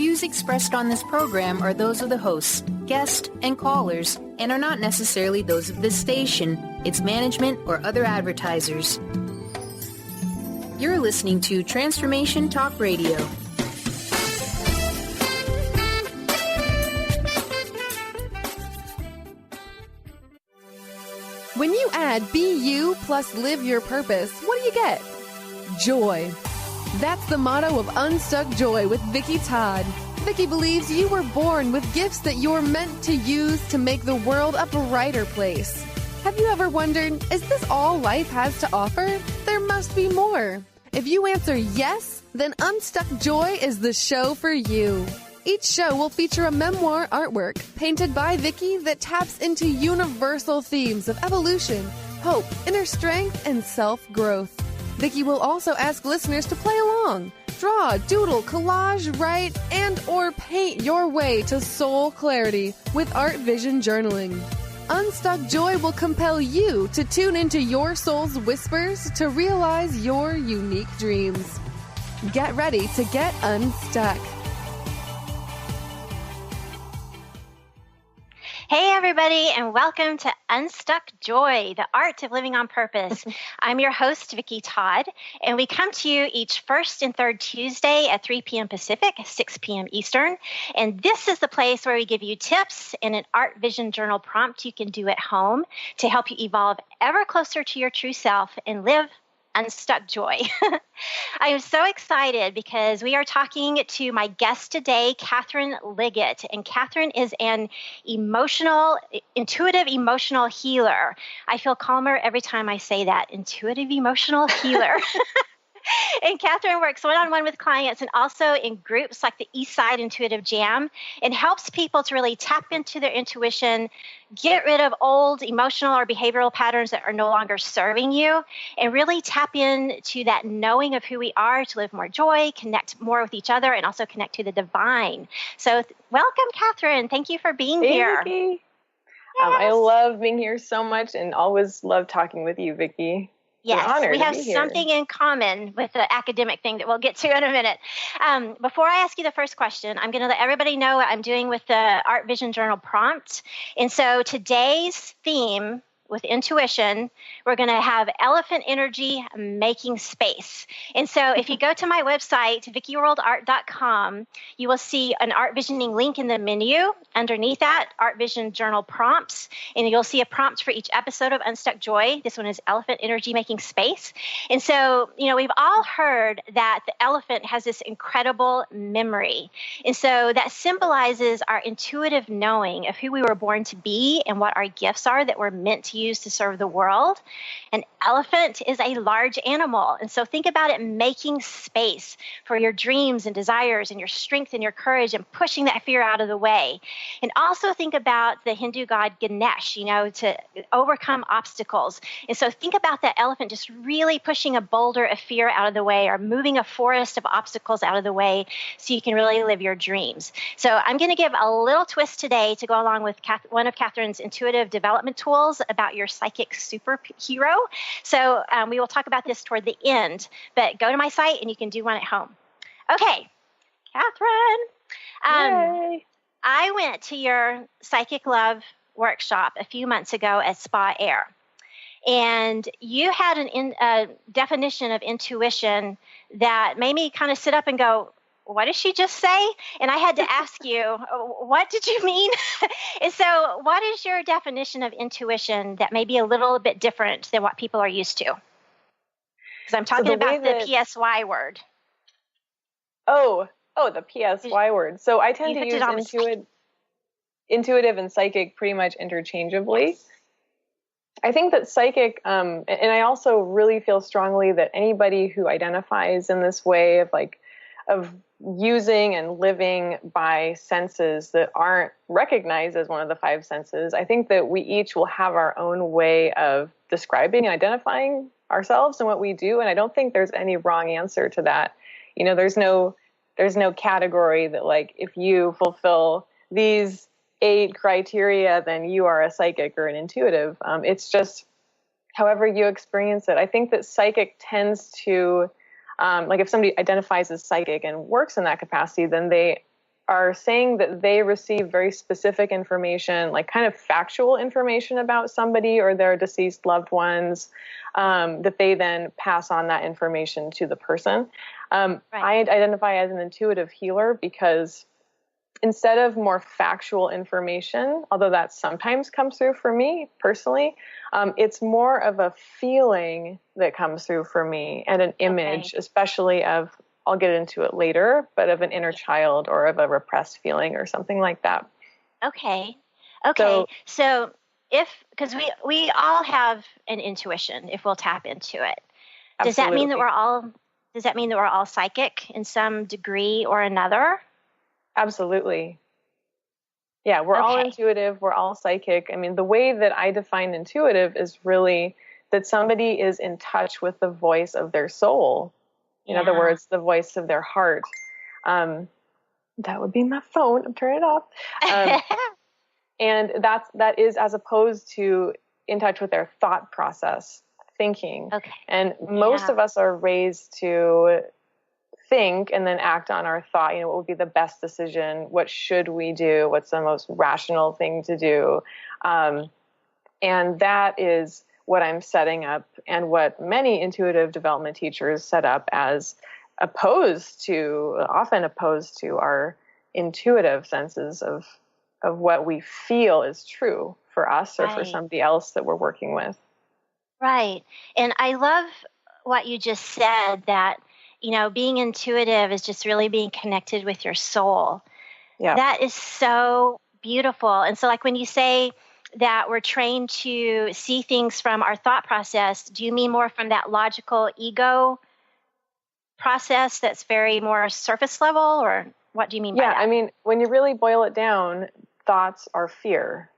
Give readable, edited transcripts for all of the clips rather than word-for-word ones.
views expressed on this program are those of the hosts, guests, and callers, and are not necessarily those of this station, its management, or other advertisers. You're listening to Transformation Talk Radio. When you add Be You plus Live Your Purpose, what do you get? Joy. That's the motto of Unstuck Joy with Vicki Todd. Vicki believes you were born with gifts that you're meant to use to make the world a brighter place. Have you ever wondered, is this all life has to offer? There must be more. If you answer yes, then Unstuck Joy is the show for you. Each show will feature a memoir artwork painted by Vicki that taps into universal themes of evolution, hope, inner strength, and self-growth. Vicki will also ask listeners to play along. Draw, doodle, collage, write, and or paint your way to soul clarity with Art Vision Journaling. Unstuck Joy will compel you to tune into your soul's whispers to realize your unique dreams. Get ready to get unstuck. Hey, everybody, and welcome to Unstuck Joy, the art of living on purpose. I'm your host, Vicki Todd, and we come to you each first and third Tuesday at 3 p.m. Pacific, 6 p.m. Eastern. And this is the place where we give you tips and an Art Vision Journal prompt you can do at home to help you evolve ever closer to your true self and live Unstuck Joy. I am so excited because we are talking to my guest today, Catherine Liggett. And Catherine is an intuitive emotional healer. I feel calmer every time I say that, intuitive emotional healer. And Catherine works one-on-one with clients and also in groups like the Eastside Intuitive Jam and helps people to really tap into their intuition, get rid of old emotional or behavioral patterns that are no longer serving you, and really tap into that knowing of who we are to live more joy, connect more with each other, and also connect to the divine. So welcome, Catherine. Thank you for being here. Vicki. Yes. I love being here so much and always love talking with you, Vicki. Yes, we have something in common with the academic thing that we'll get to in a minute. Before I ask you the first question, I'm going to let everybody know what I'm doing with the Art Vision Journal prompt. And so today's theme with intuition, we're going to have elephant energy making space. And so if you go to my website, vickiworldart.com, you will see an Art Visioning link in the menu. Underneath that, Art Vision Journal prompts, and you'll see a prompt for each episode of Unstuck Joy. This one is elephant energy making space. And so, we've all heard that the elephant has this incredible memory. And so that symbolizes our intuitive knowing of who we were born to be and what our gifts are that we're meant to use to serve the world. An elephant is a large animal. And so think about it making space for your dreams and desires and your strength and your courage and pushing that fear out of the way. And also think about the Hindu god Ganesh, to overcome obstacles. And so think about that elephant just really pushing a boulder of fear out of the way or moving a forest of obstacles out of the way so you can really live your dreams. So I'm going to give a little twist today to go along with one of Catherine's intuitive development tools about your psychic superhero. So we will talk about this toward the end, but go to my site and you can do one at home. Okay, Catherine. Yay. I went to your Psychic Love workshop a few months ago at Spa Air, and you had a definition of intuition that made me kind of sit up and go, what did she just say? And I had to ask you, what did you mean? And so what is your definition of intuition that may be a little bit different than what people are used to? Because I'm talking about the PSY word. Oh, the PSY word. So I tend to use intuitive and psychic pretty much interchangeably. Yes. I think that psychic, and I also really feel strongly that anybody who identifies in this way of using and living by senses that aren't recognized as one of the five senses, I think that we each will have our own way of describing and identifying ourselves and what we do. And I don't think there's any wrong answer to that. There's no category that if you fulfill these 8 criteria, then you are a psychic or an intuitive. It's just however you experience it. I think that psychic tends to, if somebody identifies as psychic and works in that capacity, then they are saying that they receive very specific information, like kind of factual information about somebody or their deceased loved ones, that they then pass on that information to the person. I identify as an intuitive healer because instead of more factual information, although that sometimes comes through for me personally, it's more of a feeling that comes through for me and an image, especially of, I'll get into it later, but of an inner child or of a repressed feeling or something like that. Okay. So because we all have an intuition if we'll tap into it. Does that mean that we're all psychic in some degree or another? Absolutely. Yeah, we're all intuitive. We're all psychic. I mean, the way that I define intuitive is really that somebody is in touch with the voice of their soul. In other words, the voice of their heart. That would be my phone. I'm turning it off. And that is as opposed to in touch with their thought process, thinking. Okay. And most of us are raised to think and then act on our thought. What would be the best decision? What should we do? What's the most rational thing to do? And that is what I'm setting up and what many intuitive development teachers set up as often opposed to our intuitive senses of what we feel is true for us or for somebody else that we're working with. Right. And I love what you just said, that being intuitive is just really being connected with your soul. Yeah. That is so beautiful. And so like when you say that we're trained to see things from our thought process, do you mean more from that logical ego process that's very more surface level, or what do you mean by that? Yeah, I mean, when you really boil it down, thoughts are fear.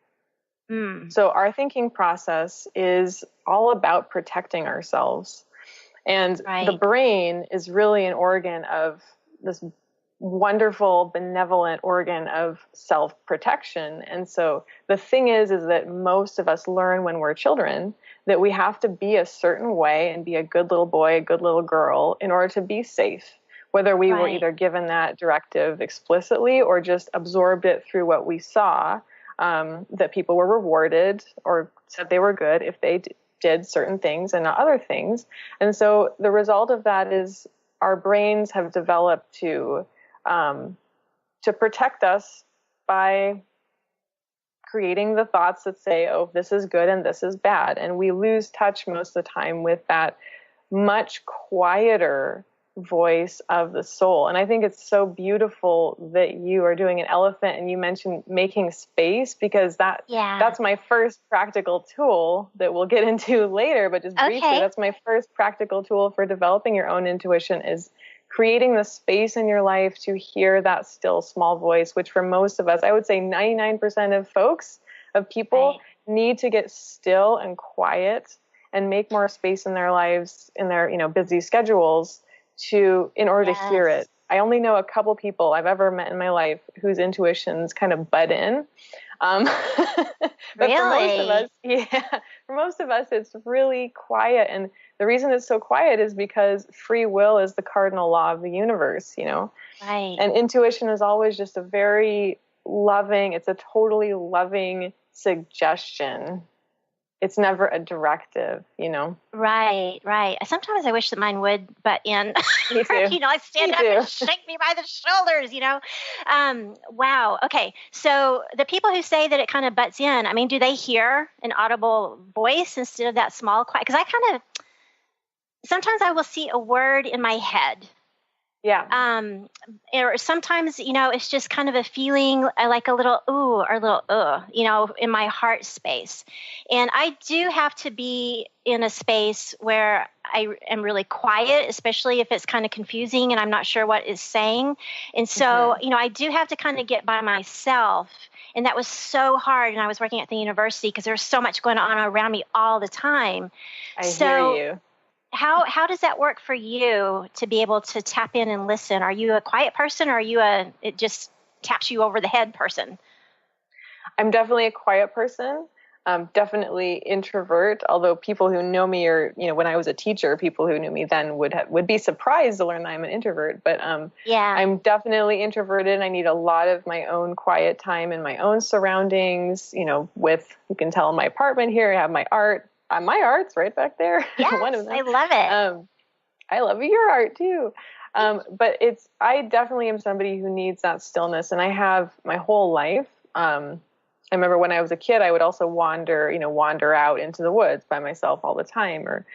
So our thinking process is all about protecting ourselves. And the brain is really an organ of this wonderful, benevolent organ of self-protection. And so the thing is that most of us learn when we're children that we have to be a certain way and be a good little boy, a good little girl in order to be safe, whether we were either given that directive explicitly or just absorbed it through what we saw, that people were rewarded or said they were good if they did certain things and not other things. And so the result of that is our brains have developed to protect us by creating the thoughts that say, oh, this is good and this is bad. And we lose touch most of the time with that much quieter voice of the soul. And I think it's so beautiful that you are doing an elephant and you mentioned making space, because that's my first practical tool that we'll get into later, but just briefly, that's my first practical tool for developing your own intuition, is creating the space in your life to hear that still small voice, which for most of us, I would say 99% of people need to get still and quiet and make more space in their lives, in their, busy schedules, in order to hear it. I only know a couple people I've ever met in my life whose intuitions kind of butt in. But really? For most of us, it's really quiet. And the reason it's so quiet is because free will is the cardinal law of the universe, Right. And intuition is always just a very loving, it's a totally loving suggestion. It's never a directive, Right. Sometimes I wish that mine would butt in. Me too. Like stand up and shake me by the shoulders, Wow. Okay. So the people who say that it kind of butts in, I mean, do they hear an audible voice instead of that small, quiet? Because sometimes I will see a word in my head. Yeah. Or sometimes, it's just kind of a feeling like a little ooh or a little in my heart space. And I do have to be in a space where I am really quiet, especially if it's kind of confusing and I'm not sure what it's saying. And so, I do have to kind of get by myself. And that was so hard. And I was working at the university because there was so much going on around me all the time. I hear you. How does that work for you to be able to tap in and listen? Are you a quiet person, or are you it just taps you over the head person? I'm definitely a quiet person. Definitely introvert, although people who know me, or when I was a teacher, people who knew me then would be surprised to learn that I'm an introvert. But I'm definitely introverted. I need a lot of my own quiet time in my own surroundings. With, you can tell in my apartment here, I have my art. My art's right back there. Yes, One of them. I love it. I love your art too. But I definitely am somebody who needs that stillness, and I have my whole life. I remember when I was a kid, I would also wander out into the woods by myself all the time, or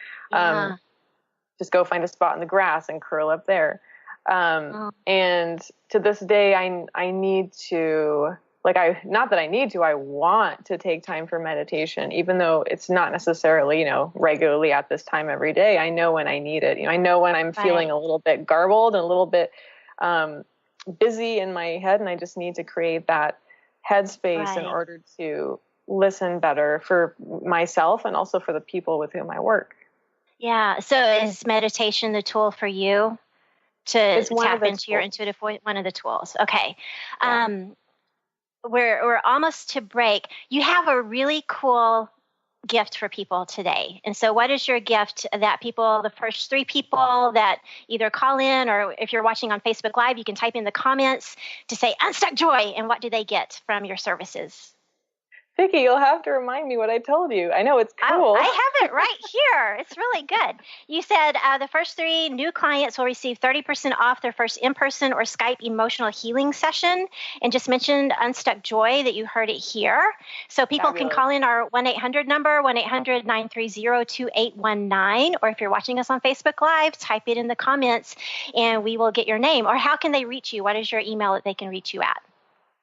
just go find a spot in the grass and curl up there. And to this day, I need to, I want to take time for meditation, even though it's not necessarily, regularly at this time every day. I know when I need it. I know when I'm feeling a little bit garbled and a little bit busy in my head, and I just need to create that headspace in order to listen better for myself and also for the people with whom I work. Yeah. So is meditation the tool for you to tap into your intuitive voice? One of the tools. Okay. Yeah. We're almost to break. You have a really cool gift for people today. And so what is your gift that the first 3 people that either call in, or if you're watching on Facebook Live, you can type in the comments to say Unstuck Joy, and what do they get from your services? Vicki, you'll have to remind me what I told you. I know it's cool. I have it right here. It's really good. You said the first 3 new clients will receive 30% off their first in-person or Skype emotional healing session, and just mentioned Unstuck Joy, that you heard it here. So people can call in our 1-800 number, 1-800-930-2819, or if you're watching us on Facebook Live, type it in the comments and we will get your name. Or how can they reach you? What is your email that they can reach you at?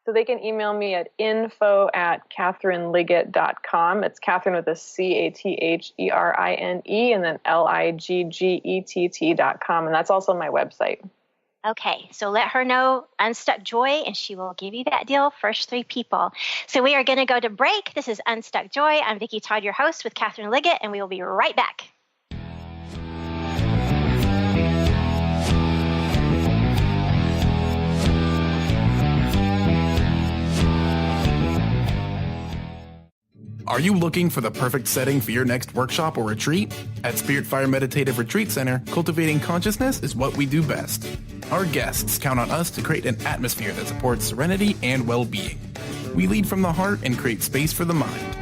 So they can email me at info@catherineliggett.com. It's Catherine with a CATHERINE and then LIGGETT.com. And that's also my website. Okay, so let her know Unstuck Joy, and she will give you that deal, first 3 people. So we are going to go to break. This is Unstuck Joy. I'm Vicki Todd, your host, with Catherine Liggett, and we will be right back. Are you looking for the perfect setting for your next workshop or retreat? At Spirit Fire Meditative Retreat Center, cultivating consciousness is what we do best. Our guests count on us to create an atmosphere that supports serenity and well-being. We lead from the heart and create space for the mind.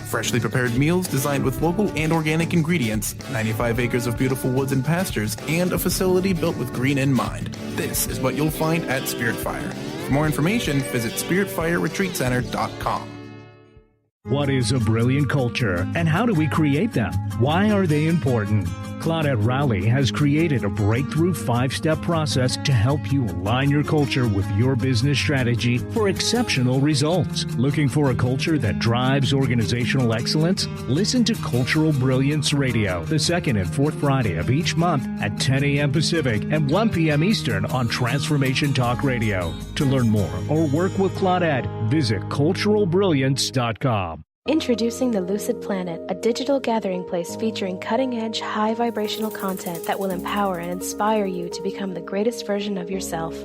Freshly prepared meals designed with local and organic ingredients, 95 acres of beautiful woods and pastures, and a facility built with green in mind. This is what you'll find at Spirit Fire. For more information, visit spiritfireretreatcenter.com. What is a brilliant culture, and how do we create them? Why are they important? Claudette Rowley has created a breakthrough 5-step process to help you align your culture with your business strategy for exceptional results. Looking for a culture that drives organizational excellence? Listen to Cultural Brilliance Radio, the second and fourth Friday of each month at 10 a.m. Pacific and 1 p.m. Eastern on Transformation Talk Radio. To learn more or work with Claudette, visit culturalbrilliance.com. Introducing the Lucid Planet, a digital gathering place featuring cutting-edge, high-vibrational content that will empower and inspire you to become the greatest version of yourself.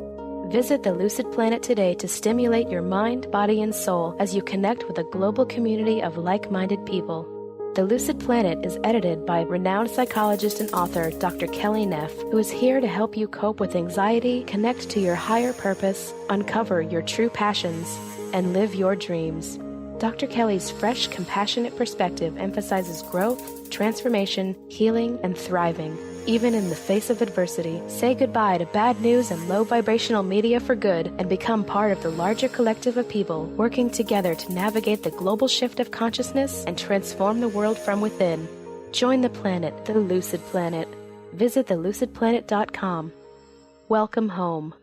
Visit the Lucid Planet today to stimulate your mind, body, and soul as you connect with a global community of like-minded people. The Lucid Planet is edited by renowned psychologist and author Dr. Kelly Neff, who is here to help you cope with anxiety, connect to your higher purpose, uncover your true passions, and live your dreams. Dr. Kelly's fresh, compassionate perspective emphasizes growth, transformation, healing, and thriving. Even in the face of adversity, say goodbye to bad news and low vibrational media for good and become part of the larger collective of people working together to navigate the global shift of consciousness and transform the world from within. Join the planet, the Lucid Planet. Visit thelucidplanet.com. Welcome home.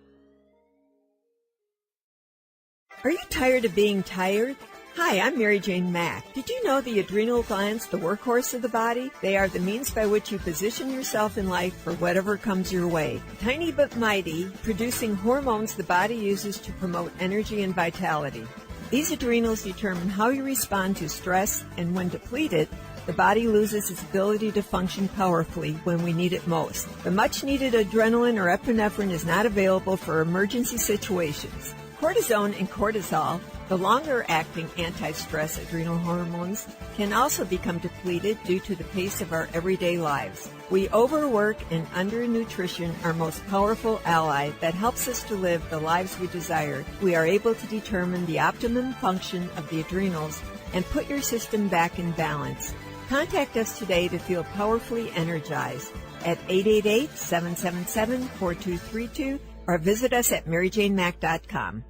Are you tired of being tired? Hi, I'm Mary Jane Mack. Did you know the adrenal glands, the workhorse of the body? They are the means by which you position yourself in life for whatever comes your way. Tiny but mighty, producing hormones the body uses to promote energy and vitality. These adrenals determine how you respond to stress, and when depleted, the body loses its ability to function powerfully when we need it most. The much-needed adrenaline or epinephrine is not available for emergency situations. Cortisone and cortisol, The longer-acting anti-stress adrenal hormones can also become depleted due to the pace of our everyday lives. We overwork and undernutrition our most powerful ally that helps us to live the lives we desire. We are able to determine the optimum function of the adrenals and put your system back in balance. Contact us today to feel powerfully energized at 888-777-4232 or visit us at maryjanemack.com.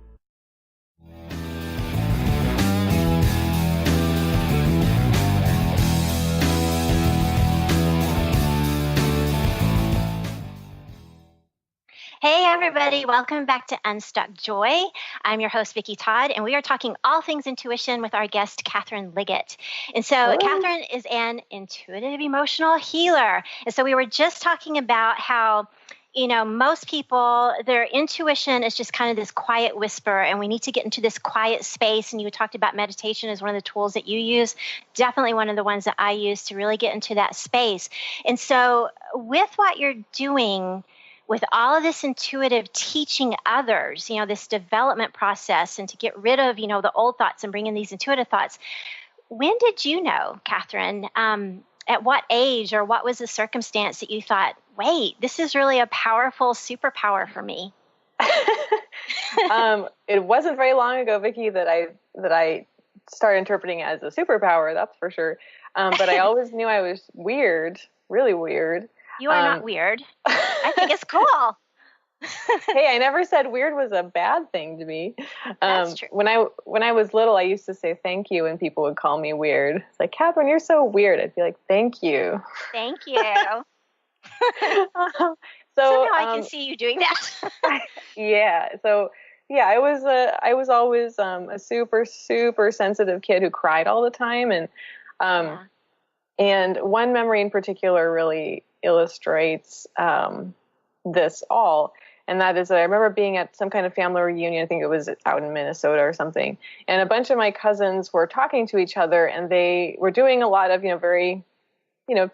Hey everybody, welcome back to Unstuck Joy. I'm your host, Vicki Todd, and we are talking all things intuition with our guest, Catherine Liggett. And so hello. Catherine is an intuitive emotional healer. And so we were just talking about how, most people, their intuition is just kind of this quiet whisper, and we need to get into this quiet space. And you talked about meditation as one of the tools that you use, definitely one of the ones that I use to really get into that space. And so with what you're doing, with all of this intuitive teaching others, this development process, and to get rid of, the old thoughts and bring in these intuitive thoughts. When did you know, Catherine, at what age or what was the circumstance that you thought, wait, this is really a powerful superpower for me? It wasn't very long ago, Vicki, that I started interpreting it as a superpower, that's for sure. But I always knew I was weird, really weird. You are not weird. I think it's cool. Hey, I never said weird was a bad thing to me. That's true. When I was little, I used to say thank you, and people would call me weird. It's like, Catherine, you're so weird. I'd be like, thank you. Thank you. So now I can see you doing that. Yeah. So yeah, I was always a super, super sensitive kid who cried all the time, and one memory in particular really illustrates this all. And that is that I remember being at some kind of family reunion. I think it was out in Minnesota or something. And a bunch of my cousins were talking to each other, and they were doing a lot of, very,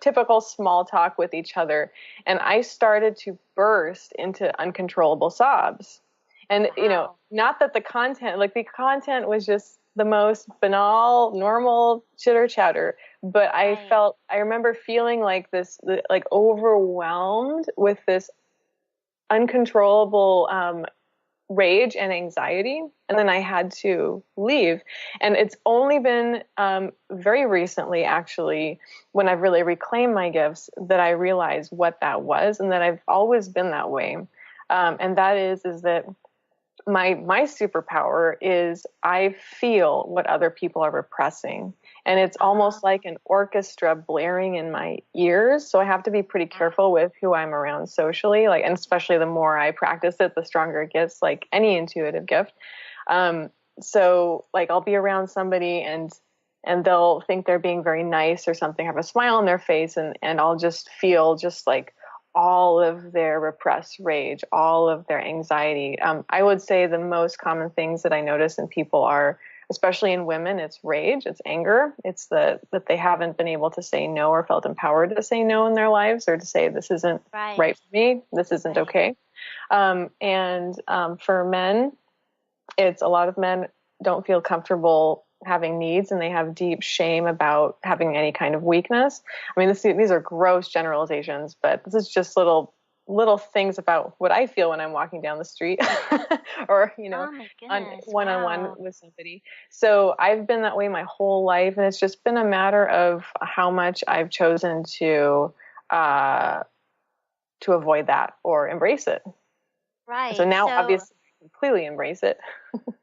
typical small talk with each other. And I started to burst into uncontrollable sobs. And, not that the content was just the most banal, normal chitter chatter, but I remember feeling like this, like overwhelmed with this uncontrollable rage and anxiety. And then I had to leave. And it's only been very recently, actually, when I've really reclaimed my gifts, that I realized what that was, and that I've always been that way. And that is that my superpower is I feel what other people are repressing. And it's almost like an orchestra blaring in my ears. So I have to be pretty careful with who I'm around socially, and especially the more I practice it, the stronger it gets, like any intuitive gift. So I'll be around somebody and they'll think they're being very nice or something, have a smile on their face, and I'll just feel just like all of their repressed rage, all of their anxiety. I would say the most common things that I notice in people are, especially in women, it's rage, it's anger, it's that they haven't been able to say no or felt empowered to say no in their lives, or to say this isn't right for me, this isn't okay. And for men, it's a lot of men don't feel comfortable having needs, and they have deep shame about having any kind of weakness. I mean, these are gross generalizations, but this is just little things about what I feel when I'm walking down the street or, on one-on-one with somebody. So I've been that way my whole life. And it's just been a matter of how much I've chosen to avoid that or embrace it. Right. So now obviously I completely embrace it.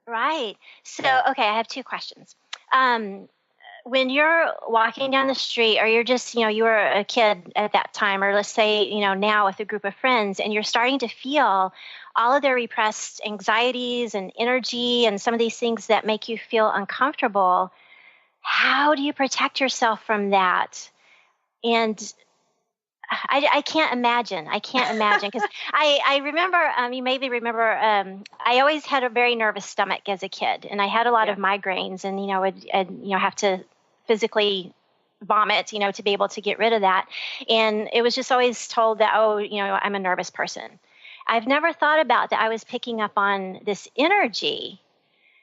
Right. So, okay, I have two questions. When you're walking down the street, or you're just, you were a kid at that time, or let's say, now with a group of friends, and you're starting to feel all of their repressed anxieties and energy and some of these things that make you feel uncomfortable, how do you protect yourself from that? And I can't imagine because I remember, you maybe remember, I always had a very nervous stomach as a kid, and I had a lot of migraines, and, I'd have to physically vomit, to be able to get rid of that. And it was just always told that, I'm a nervous person. I've never thought about that I was picking up on this energy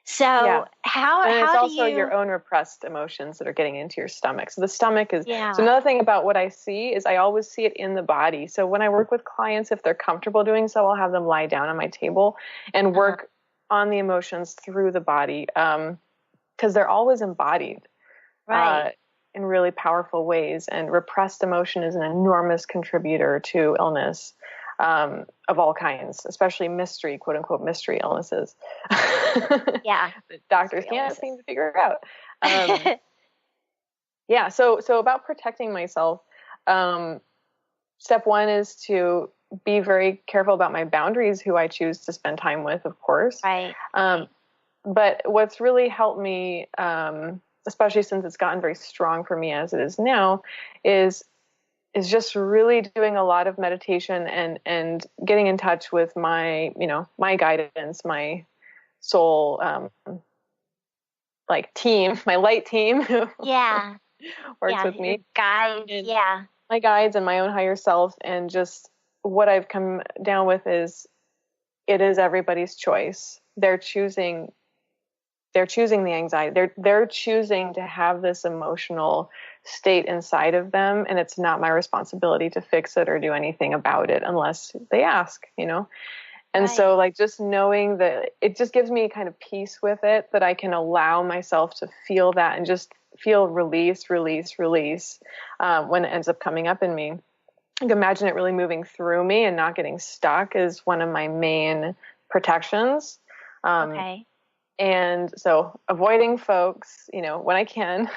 So and how it's do also you... your own repressed emotions that are getting into your stomach. So the stomach is, Yeah. so another thing about what I see is I always see it in the body. So when I work with clients, if they're comfortable doing so, I'll have them lie down on my table and work on the emotions through the body. Cause they're always embodied, in really powerful ways. And repressed emotion is an enormous contributor to illness. Of all kinds, especially mystery, quote unquote, mystery illnesses. Yeah. That doctors can't seem to figure out. So about protecting myself, step one is to be very careful about my boundaries, who I choose to spend time with, of course. Right. But what's really helped me, especially since it's gotten very strong for me as it is now, is just really doing a lot of meditation and getting in touch with my guidance, my soul, team, my light team. Yeah. Works with me. Guides. Yeah. My guides and my own higher self. And just what I've come down with is it is everybody's choice. They're choosing the anxiety. They're choosing to have this emotional state inside of them, and it's not my responsibility to fix it or do anything about it unless they ask, And so just knowing that, it just gives me kind of peace with it, that I can allow myself to feel that and just feel release, when it ends up coming up in me. I can imagine it really moving through me and not getting stuck is one of my main protections. And so avoiding folks, when I can.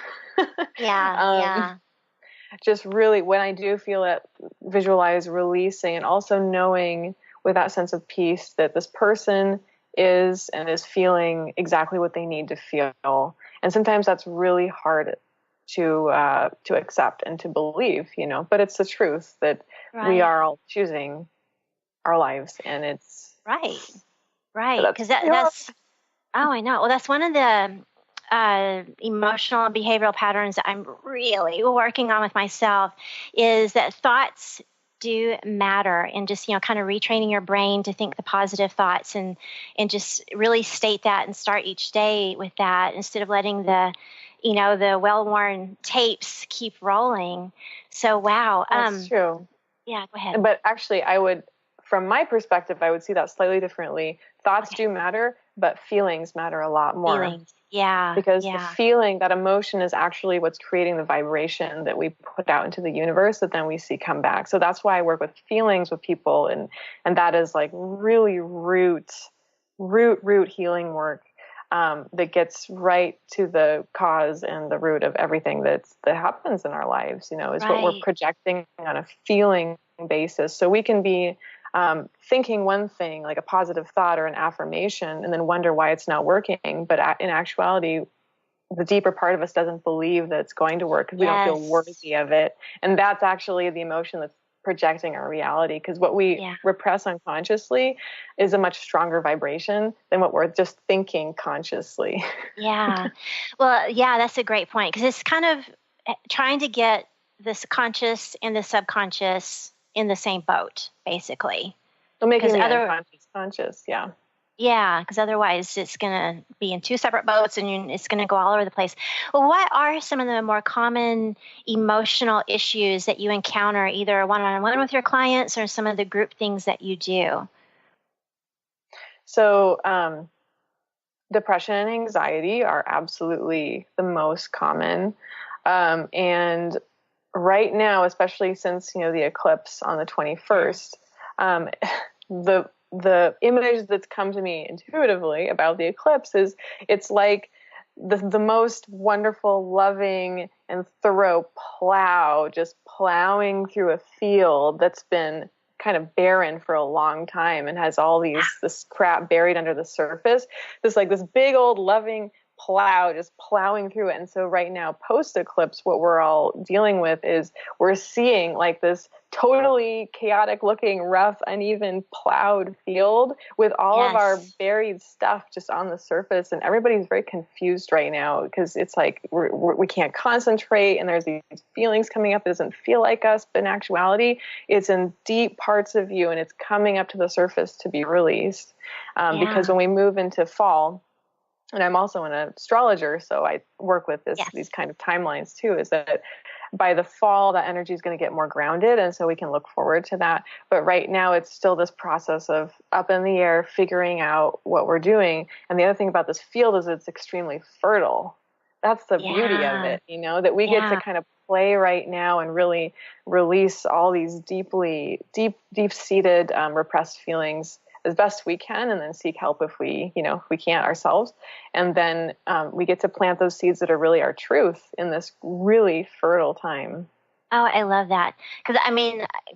Just really, when I do feel it, visualize releasing, and also knowing with that sense of peace that this person is feeling exactly what they need to feel. And sometimes that's really hard to accept and to believe, but it's the truth that we are all choosing our lives, and it's right. Because that's oh, I know. Well, that's one of the emotional and behavioral patterns that I'm really working on with myself, is that thoughts do matter, and just, kind of retraining your brain to think the positive thoughts and just really state that and start each day with that, instead of letting the well-worn tapes keep rolling. So, wow. That's true. Yeah, go ahead. But actually, from my perspective, I would see that slightly differently. Thoughts do matter, but feelings matter a lot more. Feelings. Yeah. Because the feeling, that emotion, is actually what's creating the vibration that we put out into the universe that then we see come back. So that's why I work with feelings with people. And that is really root healing work, that gets right to the cause and the root of everything that happens in our lives, is what we're projecting on a feeling basis. So we can be thinking one thing, like a positive thought or an affirmation, and then wonder why it's not working. But in actuality, the deeper part of us doesn't believe that it's going to work because we don't feel worthy of it. And that's actually the emotion that's projecting our reality, because what we repress unconsciously is a much stronger vibration than what we're just thinking consciously. Yeah. Well, that's a great point, because it's kind of trying to get this conscious and the subconscious in the same boat, basically. So making the unconscious conscious, Yeah, because otherwise it's going to be in two separate boats, and it's going to go all over the place. Well, what are some of the more common emotional issues that you encounter, either one-on-one with your clients or some of the group things that you do? So depression and anxiety are absolutely the most common. And right now, especially since, the eclipse on the 21st, the image that's come to me intuitively about the eclipse is it's like the most wonderful, loving, and thorough plow, just plowing through a field that's been kind of barren for a long time and has all this crap buried under the surface. This big old loving plow just plowing through it. And so right now, post-eclipse, what we're all dealing with is we're seeing this totally chaotic looking, rough, uneven, plowed field with all of our buried stuff just on the surface. And everybody's very confused right now because it's we can't concentrate, and there's these feelings coming up. It doesn't feel like us, but in actuality, it's in deep parts of you, and it's coming up to the surface to be released. Because when we move into fall, and I'm also an astrologer, so I work with these kind of timelines too, is that by the fall, that energy is going to get more grounded. And so we can look forward to that. But right now it's still this process of up in the air, figuring out what we're doing. And the other thing about this field is it's extremely fertile. That's the beauty of it, that we get to kind of play right now and really release all these deep-seated repressed feelings as best we can, and then seek help if we can't ourselves. And then we get to plant those seeds that are really our truth in this really fertile time. Oh, I love that. Because,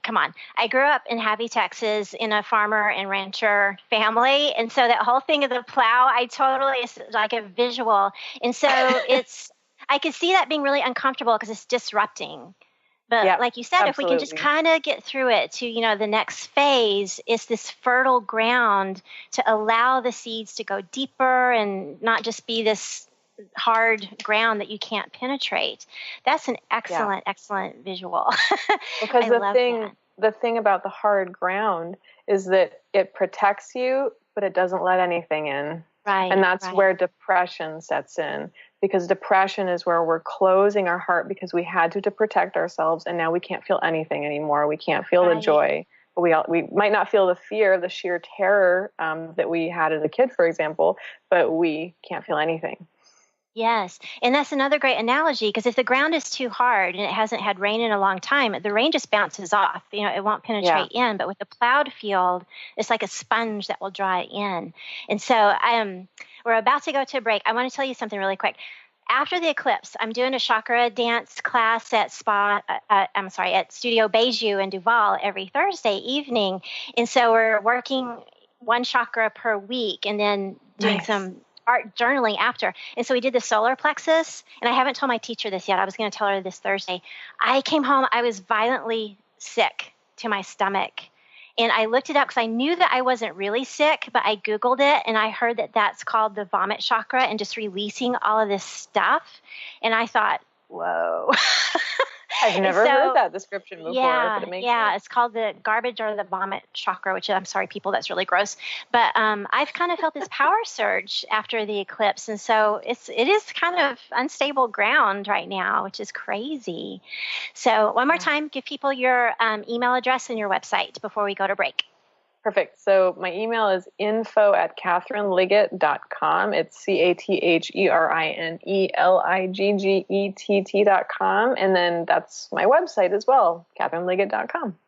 come on. I grew up in Happy, Texas in a farmer and rancher family. And so that whole thing of the plow, it's like a visual. And so I could see that being really uncomfortable because it's disrupting. But like you said, absolutely. If we can just kind of get through it to, the next phase, it's this fertile ground to allow the seeds to go deeper and not just be this hard ground that you can't penetrate. That's an excellent visual. Because the thing about the hard ground is that it protects you, but it doesn't let anything in. Right. And that's where depression sets in, because depression is where we're closing our heart because we had to protect ourselves, and now we can't feel anything anymore. We can't feel the joy. We might not feel the fear, the sheer terror that we had as a kid, for example, but we can't feel anything. Yes. And that's another great analogy, because if the ground is too hard and it hasn't had rain in a long time, the rain just bounces off. It won't penetrate in. But with the plowed field, it's like a sponge that will draw it in. And so we're about to go to a break. I want to tell you something really quick. After the eclipse, I'm doing a chakra dance class at Studio Beiju in Duval every Thursday evening. And so we're working one chakra per week and then doing some art journaling after. And so we did the solar plexus, and I haven't told my teacher this yet. I was going to tell her this Thursday. I came home, I was violently sick to my stomach. And I looked it up because I knew that I wasn't really sick, but I Googled it and I heard that that's called the vomit chakra and just releasing all of this stuff. And I thought, whoa. I've never heard that description before. But it makes sense. It's called the garbage or the vomit chakra, which I'm sorry, people, that's really gross. But I've kind of felt this power surge after the eclipse. And so it is kind of unstable ground right now, which is crazy. So one more time, give people your email address and your website before we go to break. Perfect. So my email is info@catherineliggett.com. It's CatherineLiggett.com. And then that's my website as well, CatherineLiggett.com.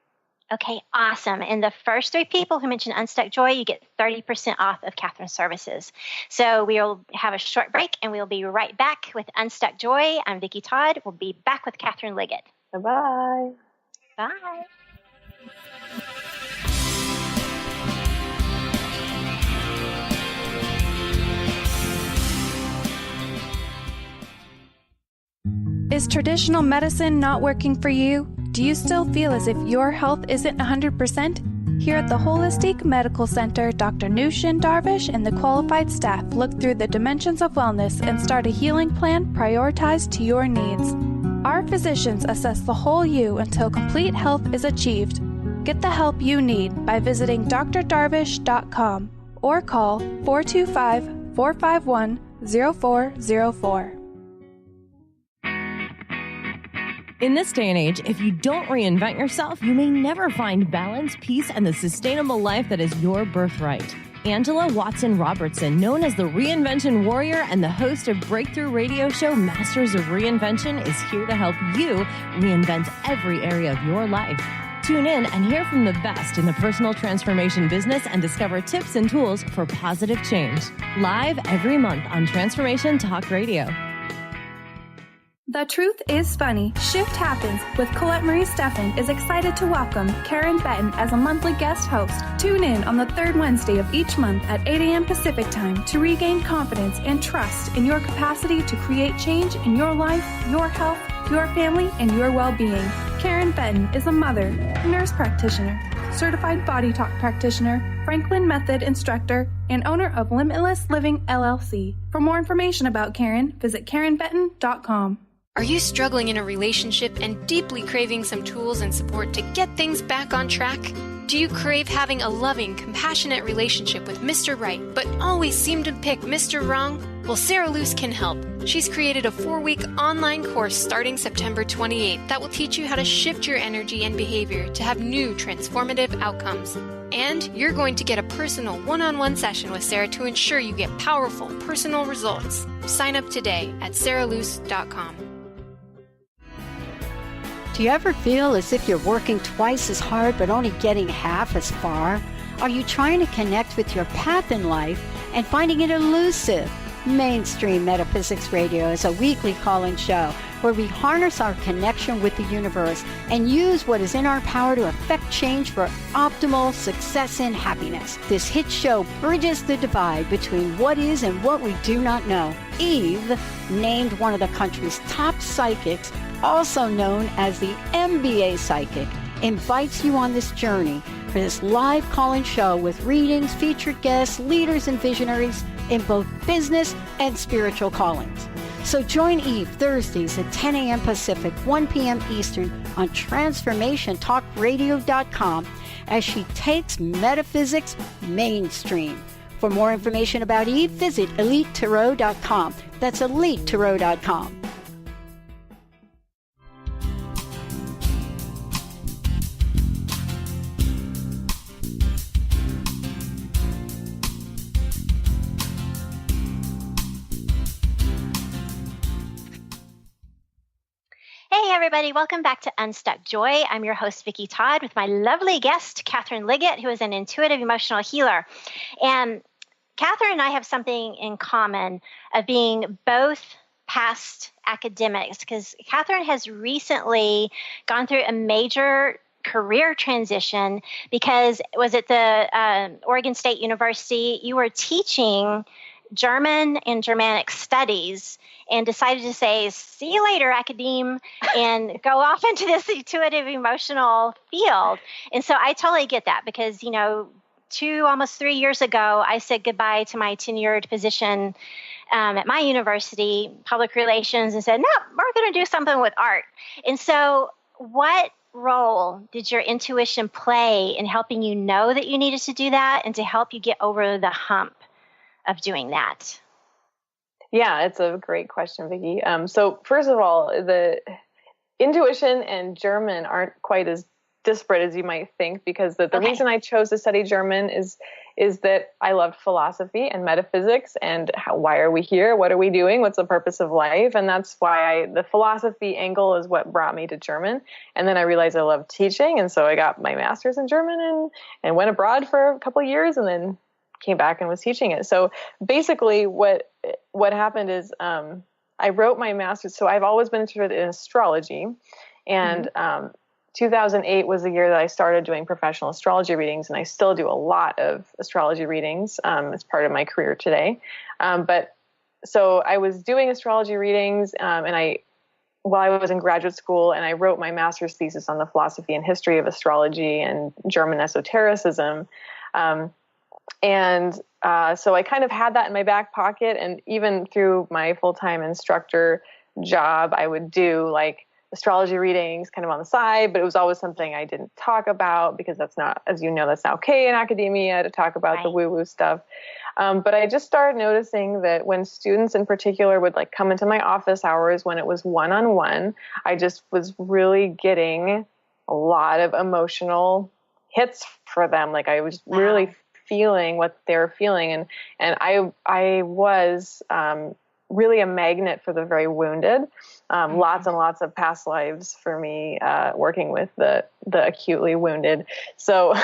Okay, awesome. And the first 3 people who mention Unstuck Joy, you get 30% off of Catherine's services. So we'll have a short break and we'll be right back with Unstuck Joy. I'm Vicki Todd. We'll be back with Catherine Liggett. Bye-bye. Bye. Is traditional medicine not working for you? Do you still feel as if your health isn't 100%? Here at the Holistic Medical Center, Dr. Nushin Darvish and the qualified staff look through the dimensions of wellness and start a healing plan prioritized to your needs. Our physicians assess the whole you until complete health is achieved. Get the help you need by visiting drdarvish.com or call 425-451-0404. In this day and age, if you don't reinvent yourself, you may never find balance, peace, and the sustainable life that is your birthright. Angela Watson Robertson, known as the Reinvention Warrior and the host of breakthrough radio show Masters of Reinvention, is here to help you reinvent every area of your life. Tune in and hear from the best in the personal transformation business and discover tips and tools for positive change. Live every month on Transformation Talk Radio. The Truth is Funny. Shift Happens with Colette Marie Steffen is excited to welcome Karen Benton as a monthly guest host. Tune in on the third Wednesday of each month at 8 a.m. Pacific Time to regain confidence and trust in your capacity to create change in your life, your health, your family, and your well-being. Karen Benton is a mother, nurse practitioner, certified body talk practitioner, Franklin Method instructor, and owner of Limitless Living LLC. For more information about Karen, visit KarenBenton.com. Are you struggling in a relationship and deeply craving some tools and support to get things back on track? Do you crave having a loving, compassionate relationship with Mr. Right, but always seem to pick Mr. Wrong? Well, Sarah Luce can help. She's created a 4-week online course starting September 28th that will teach you how to shift your energy and behavior to have new transformative outcomes. And you're going to get a personal one-on-one session with Sarah to ensure you get powerful, personal results. Sign up today at sarahluce.com. Do you ever feel as if you're working twice as hard but only getting half as far? Are you trying to connect with your path in life and finding it elusive? Mainstream Metaphysics Radio is a weekly call-in show where we harness our connection with the universe and use what is in our power to affect change for optimal success and happiness. This hit show bridges the divide between what is and what we do not know. Eve, named one of the country's top psychics, also known as the MBA Psychic, invites you on this journey for this live call-in show with readings, featured guests, leaders, and visionaries in both business and spiritual callings. So join Eve Thursdays at 10 a.m. Pacific, 1 p.m. Eastern on TransformationTalkRadio.com as she takes metaphysics mainstream. For more information about Eve, visit EliteTarot.com. That's EliteTarot.com. Hey everybody, welcome back to Unstuck Joy. I'm your host, Vicki Todd, with my lovely guest, Catherine Liggett, who is an intuitive emotional healer. And Catherine and I have something in common of being both past academics, because Catherine has recently gone through a major career transition because it was at the Oregon State University. You were teaching German and Germanic studies and decided to say, see you later, academe, and go off into this intuitive emotional field. And so I totally get that because, almost 3 years ago, I said goodbye to my tenured position at my university, public relations, and said, no, we're going to do something with art. And so what role did your intuition play in helping you know that you needed to do that and to help you get over the hump of doing that? Yeah, it's a great question, Vicki. So first of all, the intuition and German aren't quite as disparate as you might think, because the reason I chose to study German is that I loved philosophy and metaphysics and why are we here? What are we doing? What's the purpose of life? And that's why the philosophy angle is what brought me to German. And then I realized I loved teaching. And so I got my master's in German and went abroad for a couple of years and then came back and was teaching it. So basically what happened is I wrote my master's. So I've always been interested in astrology. And 2008 was the year that I started doing professional astrology readings. And I still do a lot of astrology readings as part of my career today. But so I was doing astrology readings while I was in graduate school, and I wrote my master's thesis on the philosophy and history of astrology and German esotericism. So I kind of had that in my back pocket, and even through my full-time instructor job, I would do like astrology readings kind of on the side, but it was always something I didn't talk about because that's not, as you know, that's not okay in academia to talk about the woo-woo stuff. But I just started noticing that when students in particular would like come into my office hours when it was one-on-one, I just was really getting a lot of emotional hits for them. Like I was really feeling what they're feeling. And I was really a magnet for the very wounded. Lots and lots of past lives for me working with the acutely wounded. So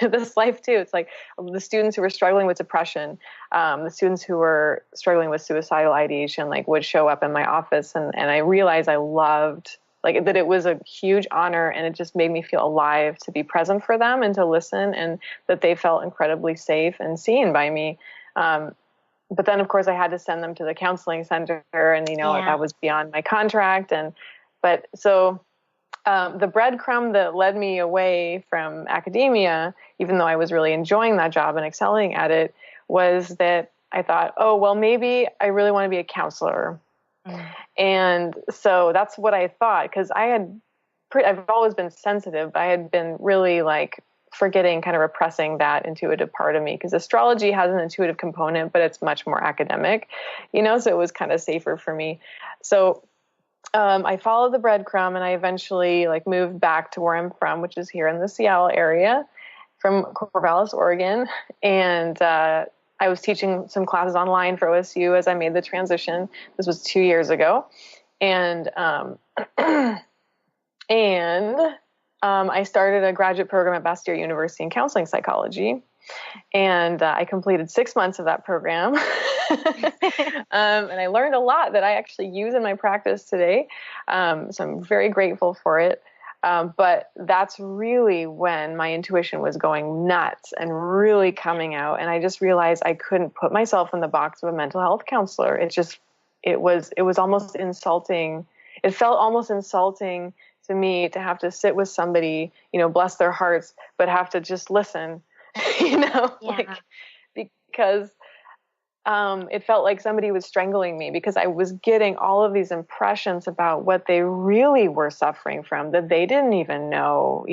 this life too, it's like the students who were struggling with depression, the students who were struggling with suicidal ideation, like would show up in my office. And I realized I loved like that it was a huge honor, and it just made me feel alive to be present for them and to listen, and that they felt incredibly safe and seen by me. But then of course I had to send them to the counseling center, and that was beyond my contract. So the breadcrumb that led me away from academia, even though I was really enjoying that job and excelling at it, was that I thought, oh, well, maybe I really want to be a counselor. And so that's what I thought, because I've always been sensitive, but I had been really like forgetting, kind of repressing that intuitive part of me, because astrology has an intuitive component, but it's much more academic, so it was kind of safer for me. So I followed the breadcrumb, and I eventually moved back to where I'm from, which is here in the Seattle area, from Corvallis, Oregon. And I was teaching some classes online for OSU as I made the transition. This was 2 years ago. And I started a graduate program at Bastyr University in counseling psychology. And I completed 6 months of that program. And I learned a lot that I actually use in my practice today. So I'm very grateful for it. But that's really when my intuition was going nuts and really coming out. And I just realized I couldn't put myself in the box of a mental health counselor. It was almost insulting. It felt almost insulting to me to have to sit with somebody, bless their hearts, but have to just listen, because it felt like somebody was strangling me, because I was getting all of these impressions about what they really were suffering from that they didn't even know,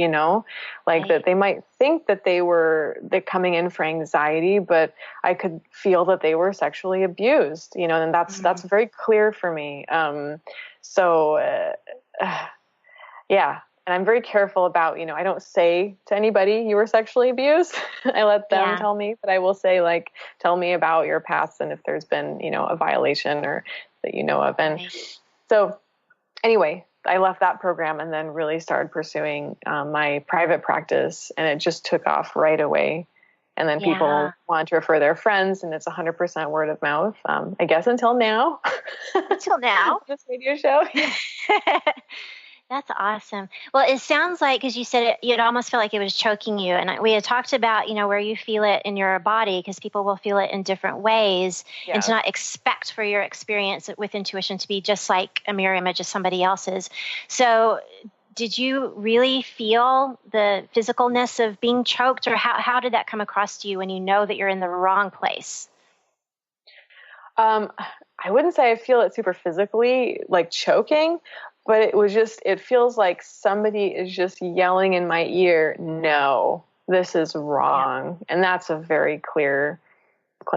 that they might think that they're coming in for anxiety, but I could feel that they were sexually abused, and that's very clear for me. Yeah. And I'm very careful about, I don't say to anybody you were sexually abused. I let them tell me, but I will say tell me about your past and if there's been, a violation or that you know of. And so anyway, I left that program and then really started pursuing my private practice, and it just took off right away. And then people want to refer their friends, and it's 100% word of mouth. I guess until now. Until now. This radio show. That's awesome. Well, it sounds like, because you said it almost felt like it was choking you. And we had talked about, where you feel it in your body, because people will feel it in different ways, and to not expect for your experience with intuition to be just like a mirror image of somebody else's. So did you really feel the physicalness of being choked, or how did that come across to you when you know that you're in the wrong place? I wouldn't say I feel it super physically, like choking, but it feels like somebody is just yelling in my ear, no, this is wrong. Yeah. And that's a very clear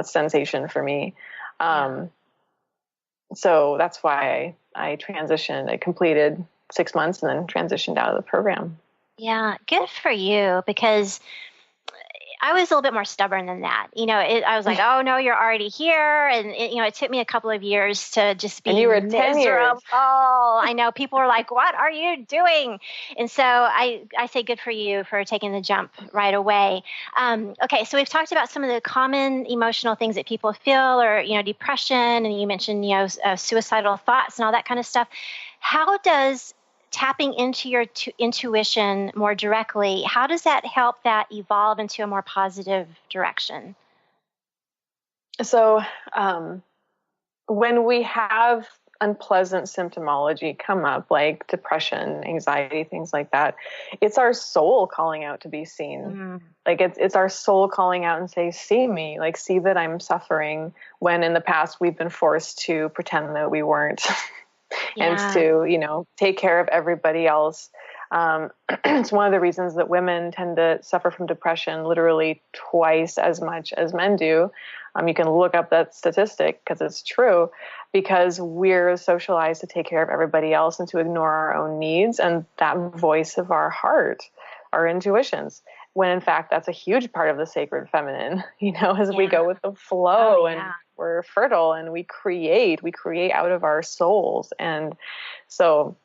sensation for me. So that's why I transitioned. I completed 6 months and then transitioned out of the program. Yeah, good for you, because I was a little bit more stubborn than that. I was like, oh, no, you're already here. And, it took me a couple of years to just be miserable. And you were 10 years. Oh, I know. People were like, what are you doing? And so I say good for you for taking the jump right away. Okay, so we've talked about some of the common emotional things that people feel, or, depression, and you mentioned, suicidal thoughts and all that kind of stuff. How does tapping into your intuition more directly, how does that help that evolve into a more positive direction? So when we have unpleasant symptomology come up, like depression, anxiety, things like that, it's our soul calling out to be seen. Mm-hmm. Like it's our soul calling out and say, see me, see that I'm suffering, when in the past we've been forced to pretend that we weren't. And to, take care of everybody else. It's one of the reasons that women tend to suffer from depression literally twice as much as men do. You can look up that statistic because it's true, because we're socialized to take care of everybody else and to ignore our own needs and that voice of our heart, our intuitions, when in fact that's a huge part of the sacred feminine, as we go with the flow and we're fertile and we create out of our souls. And so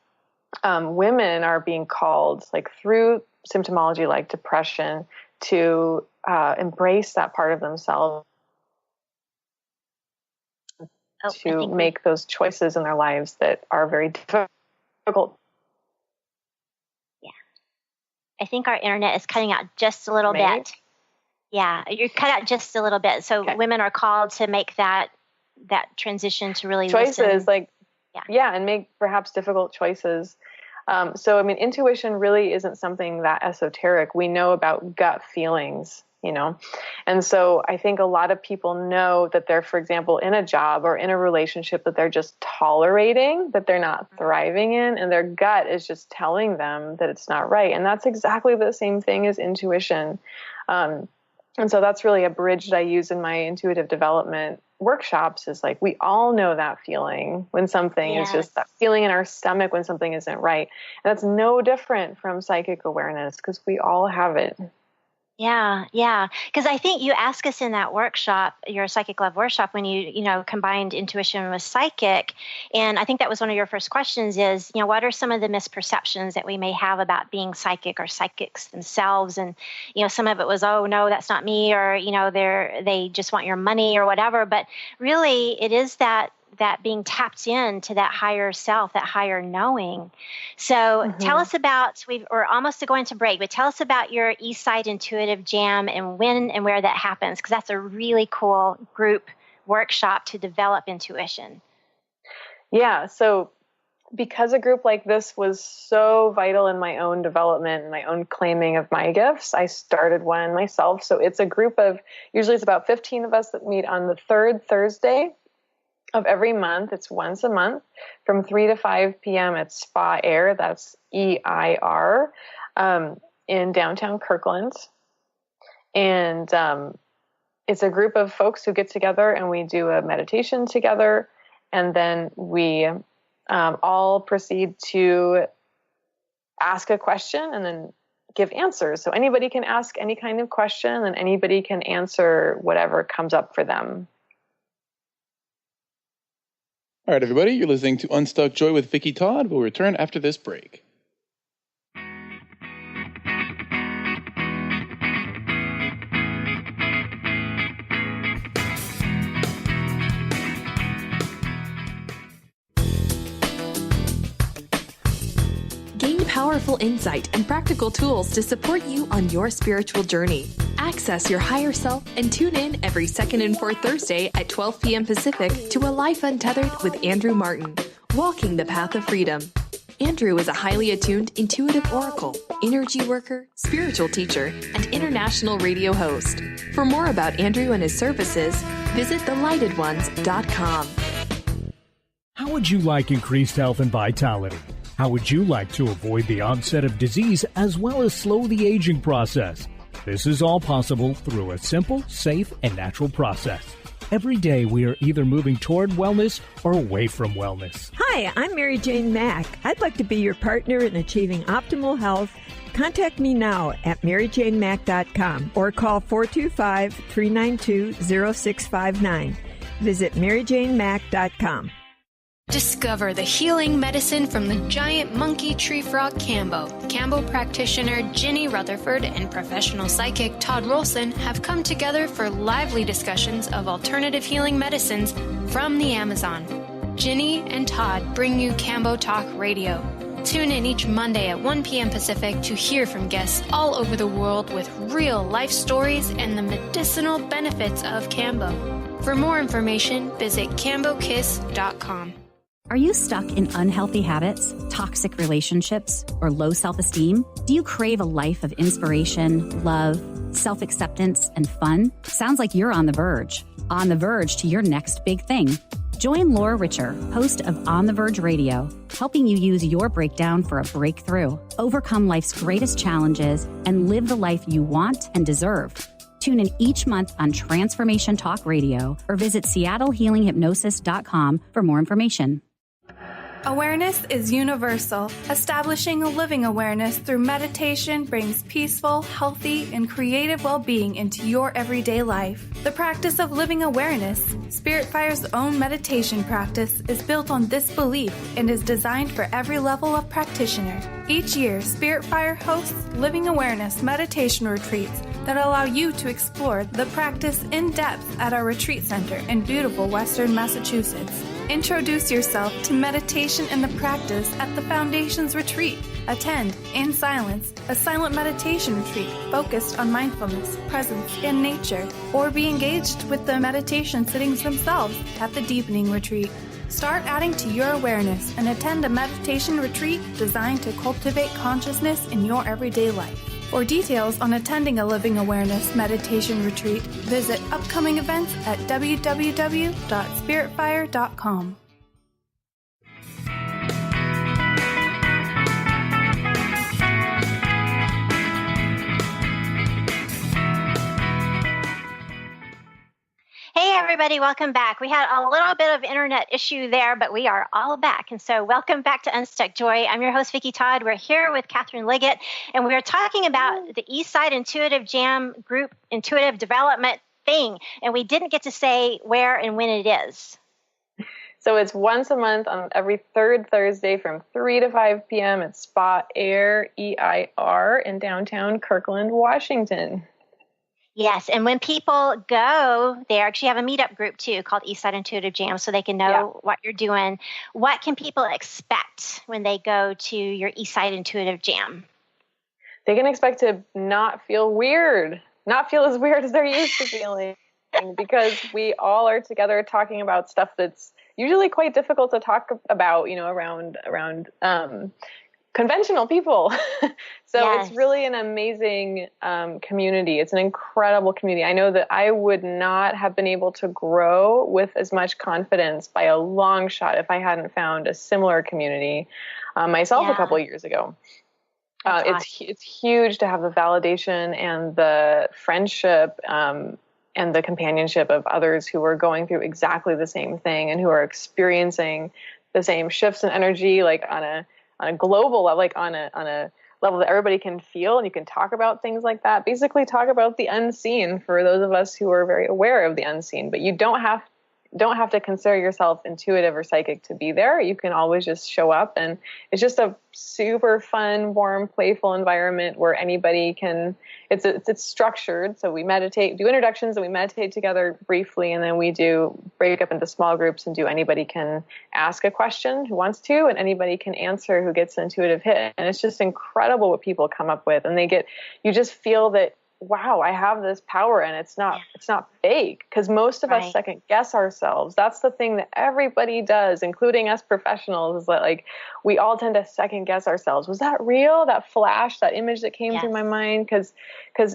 women are being called, through symptomology like depression, to embrace that part of themselves, to make those choices in their lives that are very difficult. Yeah. I think our internet is cutting out just a little bit. Yeah, you're cut out just a little bit. So women are called to make that transition to really choices, listen. And make perhaps difficult choices. So, intuition really isn't something that esoteric. We know about gut feelings, And so I think a lot of people know that they're, for example, in a job or in a relationship that they're just tolerating, that they're not thriving in, and their gut is just telling them that it's not right. And that's exactly the same thing as intuition. And so that's really a bridge that I use in my intuitive development workshops, is like, we all know that feeling when something is just that feeling in our stomach when something isn't right. And that's no different from psychic awareness, because we all have it. Yeah. Because I think you asked us in that workshop, your Psychic Love workshop, when you combined intuition with psychic. And I think that was one of your first questions is, what are some of the misperceptions that we may have about being psychic or psychics themselves? And, some of it was, oh, no, that's not me, or, they just want your money or whatever. But really, it is that being tapped into that higher self, that higher knowing. So tell us about, we're almost to go into break, but tell us about your Eastside Intuitive Jam and when and where that happens, because that's a really cool group workshop to develop intuition. Yeah, so because a group like this was so vital in my own development and my own claiming of my gifts, I started one myself. So it's a group of, usually it's about 15 of us that meet on the third Thursday of every month. It's once a month from 3 to 5 p.m. at Spa Air. That's EIR in downtown Kirkland. And it's a group of folks who get together and we do a meditation together. And then we all proceed to ask a question and then give answers. So anybody can ask any kind of question and anybody can answer whatever comes up for them. All right, everybody, you're listening to Unstuck Joy with Vicki Todd. We'll return after this break. Gain powerful insight and practical tools to support you on your spiritual journey. Access your higher self and tune in every second and fourth Thursday at 12 p.m. Pacific to A Life Untethered with Andrew Martin, Walking the Path of Freedom. Andrew is a highly attuned intuitive oracle, energy worker, spiritual teacher, and international radio host. For more about Andrew and his services, visit thelightedones.com. How would you like increased health and vitality? How would you like to avoid the onset of disease as well as slow the aging process? This is all possible through a simple, safe, and natural process. Every day we are either moving toward wellness or away from wellness. Hi, I'm Mary Jane Mack. I'd like to be your partner in achieving optimal health. Contact me now at maryjanemack.com or call 425-392-0659. Visit maryjanemack.com. Discover the healing medicine from the giant monkey tree frog Cambo. Cambo practitioner Ginny Rutherford and professional psychic Todd Rolson have come together for lively discussions of alternative healing medicines from the Amazon. Ginny and Todd bring you Cambo Talk Radio. Tune in each Monday at 1 p.m. Pacific to hear from guests all over the world with real life stories and the medicinal benefits of Cambo. For more information, visit cambokiss.com. Are you stuck in unhealthy habits, toxic relationships, or low self-esteem? Do you crave a life of inspiration, love, self-acceptance, and fun? Sounds like you're on the verge to your next big thing. Join Laura Richer, host of On the Verge Radio, helping you use your breakdown for a breakthrough, overcome life's greatest challenges, and live the life you want and deserve. Tune in each month on Transformation Talk Radio or visit SeattleHealingHypnosis.com for more information. Awareness is universal. Establishing a living awareness through meditation brings peaceful, healthy, and creative well-being into your everyday life. The practice of living awareness, Spirit Fire's own meditation practice, is built on this belief and is designed for every level of practitioner. Each year, Spirit Fire hosts living awareness meditation retreats that allow you to explore the practice in depth at our retreat center in beautiful Western Massachusetts. Introduce yourself to meditation and the practice at the Foundation's retreat. Attend In Silence, a silent meditation retreat focused on mindfulness, presence, and nature, or be engaged with the meditation sittings themselves at the Deepening Retreat. Start adding to your awareness and attend a meditation retreat designed to cultivate consciousness in your everyday life. For details on attending a Living Awareness meditation retreat, visit upcoming events at www.spiritfire.com. Hey everybody, welcome back. We had a little bit of internet issue there, but we are all back. And so welcome back to Unstuck Joy. I'm your host, Vicki Todd. We're here with Catherine Liggett, and we are talking about the Eastside Intuitive Jam Group Intuitive Development thing. And we didn't get to say where and when it is. So it's once a month on every third Thursday from 3 to 5 p.m. at Spa Air, EIR, in downtown Kirkland, Washington. Yes, and when people go, they actually have a meetup group too called Eastside Intuitive Jam, so they can know what you're doing. What can people expect when they go to your Eastside Intuitive Jam? They can expect to not feel weird, not feel as weird as they're used to feeling, because we all are together talking about stuff that's usually quite difficult to talk about, around conventional people. So It's really an amazing community. It's an incredible community. I know that I would not have been able to grow with as much confidence by a long shot if I hadn't found a similar community myself a couple of years ago. It's huge to have the validation and the friendship and the companionship of others who are going through exactly the same thing and who are experiencing the same shifts in energy, like on a global level, like on a level that everybody can feel, and you can talk about things like that. Basically talk about the unseen for those of us who are very aware of the unseen, but you don't have to consider yourself intuitive or psychic to be there. You can always just show up, and it's just a super fun, warm, playful environment where anybody can, it's structured. So we meditate, do introductions, and we meditate together briefly, and then we do break up into small groups and anybody can ask a question who wants to, and anybody can answer who gets an intuitive hit. And it's just incredible what people come up with. And you just feel that, wow, I have this power, and it's not fake, because most of us second guess ourselves. That's the thing that everybody does, including us professionals, is that like we all tend to second guess ourselves. Was that real? That flash, that image that came through my mind? Because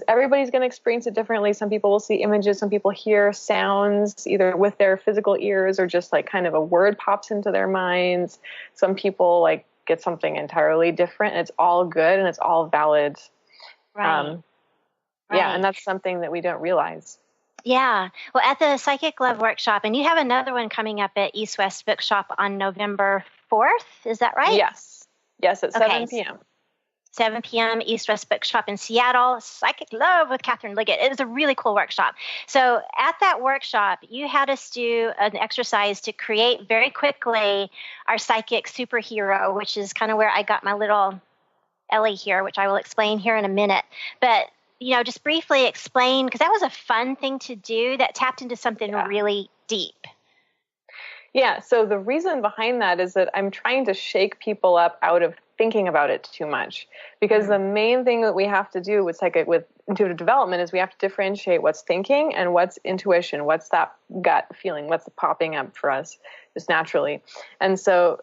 everybody's going to experience it differently. Some people will see images, some people hear sounds either with their physical ears or just like kind of a word pops into their minds. Some people like get something entirely different, and it's all good and it's all valid. Right. Yeah, and that's something that we don't realize. Yeah. Well, at the Psychic Love Workshop, and you have another one coming up at East West Bookshop on November 4th. Is that right? Yes, at 7 p.m. 7 p.m. East West Bookshop in Seattle, Psychic Love with Catherine Liggett. It is a really cool workshop. So at that workshop, you had us do an exercise to create very quickly our psychic superhero, which is kind of where I got my little Ellie here, which I will explain here in a minute. But just briefly explain, because that was a fun thing to do that tapped into something really deep. Yeah, so the reason behind that is that I'm trying to shake people up out of thinking about it too much. Because the main thing that we have to do with intuitive development is we have to differentiate what's thinking and what's intuition, what's that gut feeling, what's popping up for us just naturally. And so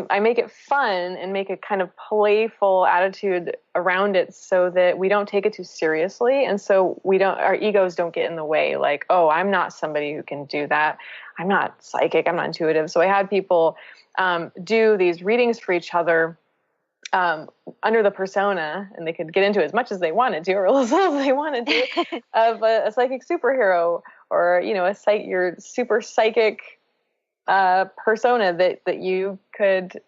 I make it fun and make a kind of playful attitude around it so that we don't take it too seriously. And so our egos don't get in the way. Like, oh, I'm not somebody who can do that. I'm not psychic. I'm not intuitive. So I had people do these readings for each other under the persona, and they could get into it as much as they wanted to, or as little as they wanted to, of a psychic superhero, or, your super psychic persona that you could